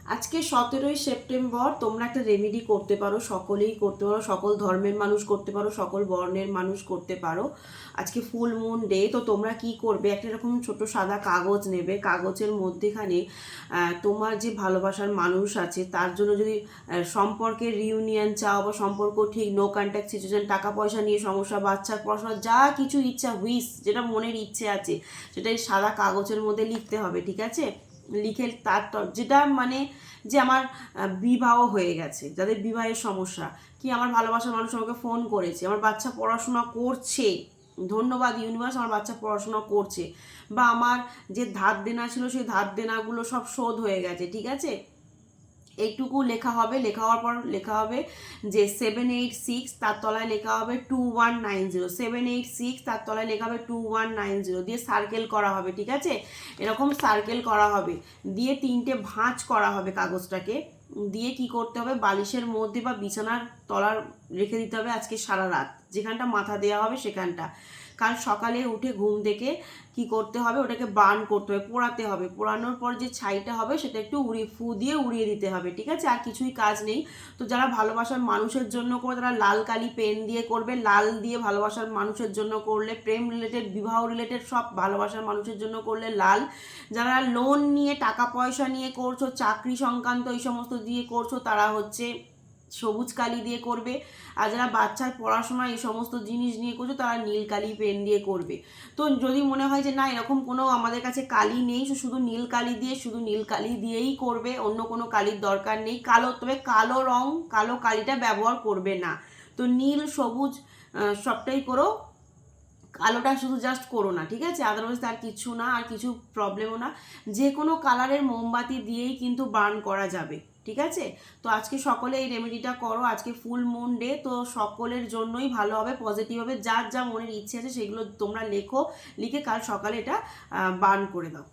আজকে 17ই সেপ্টেম্বর তোমরা একটা রেমেডি করতে পারো, সকলেই করতে পারো, সকল ধর্মের মানুষ করতে পারো, সকল বর্ণের মানুষ করতে পারো। আজকে ফুল মুন ডে, তো তোমরা কি করবে, একটা এরকম ছোট সাদা কাগজ নেবে, কাগজের মধ্যেখানে তোমার যে ভালোবাসার মানুষ আছে তার জন্য যদি সম্পর্কের রিউনিয়ন চাও বা সম্পর্ক ঠিক নো কন্ট্যাক্ট সিচুয়েশন, টাকা পয়সা নিয়ে সমস্যা, বাচ্চার পড়াশোনা, যা কিছু ইচ্ছা হুইস যেটা মনের ইচ্ছে আছে সেটা এই সাদা কাগজের মধ্যে লিখতে হবে, ঠিক আছে? লিখে তার যেটা মানে যে আমার বিবাহ হয়ে গেছে, যাদের বিবাহের সমস্যা, কি আমার ভালোবাসার মানুষ আমাকে ফোন করেছে, আমার বাচ্চা পড়াশোনা করছে, ধন্যবাদ ইউনিভার্স, আমার বাচ্চা পড়াশোনা করছে, বা আমার যে ধার দেনা ছিল সেই ধার দেনাগুলো সব শোধ হয়ে গেছে, ঠিক আছে? এইটুকু লেখা হবে। লেখা হওয়ার পর লেখা হবে যে 786, তার তলায় লেখা হবে 2190, 786 তার তলায় লেখা হবে 2190, দিয়ে সার্কেল করা হবে, ঠিক আছে? এরকম সার্কেল করা হবে, দিয়ে 3টে ভাঁজ করা হবে কাগজটাকে, দিয়ে কি করতে হবে, বালিশের মধ্যে বা বিছানার তলার রেখে দিতে হবে আজকে সারা রাত, যেখানটা মাথা দেওয়া হবে সেখানটা। কাল সকালে উঠে ঘুম থেকে কি করতে হবে, ওটাকে বার্ন করতে হবে, পোড়াতে হবে, পোড়ানোর পর যে ছাইটা হবে সেটা একটু ফু দিয়ে উড়িয়ে দিতে হবে, ঠিক আছে? আর কিছুই কাজ নেই। তো যারা ভালোবাসার মানুষের জন্য করে তারা লাল কালি পেন দিয়ে করবে, লাল দিয়ে ভালোবাসার মানুষের জন্য করলে, প্রেম রিলেটেড বিবাহ রিলেটেড সব ভালোবাসার মানুষের জন্য করলে লাল, যারা লোন নিয়ে টাকা পয়সা নিয়ে করছো, চাকরি সংক্রান্ত এই সমস্ত দিয়ে করছো তারা হচ্ছে সবুজ কালি দিয়ে করবে, আর যারা বাচ্চার পড়াশোনা এই সমস্ত জিনিস নিয়ে করছো তারা নীল কালি পেন দিয়ে করবে। তো যদি মনে হয় যে না এরকম কোনো আমাদের কাছে কালি নেই, শুধু নীল কালি দিয়ে, শুধু নীল কালি দিয়েই করবে, অন্য কোনো কালির দরকার নেই। কালো, তবে কালো রং, কালো কালিটা ব্যবহার করবে না। তো নীল সবুজ সবটাই করো, কালোটা শুধু জাস্ট করো না, ঠিক আছে? আদারওয়াইজ তার কিছু না, আর কিছু প্রবলেমও না। যে কোনো কালারের মোমবাতি দিয়েই কিন্তু বার্ন করা যাবে, ঠিক আছে? তো আজকে সকলে এই রেমেডিটা করো, আজকে ফুল মুন ডে, তো সকলের জন্যই ভালো হবে, পজিটিভ হবে। যার যা মনের ইচ্ছে আছে সেগুলো তোমরা লেখো, লিখে কাল সকালে এটা বার্ন করে দাও।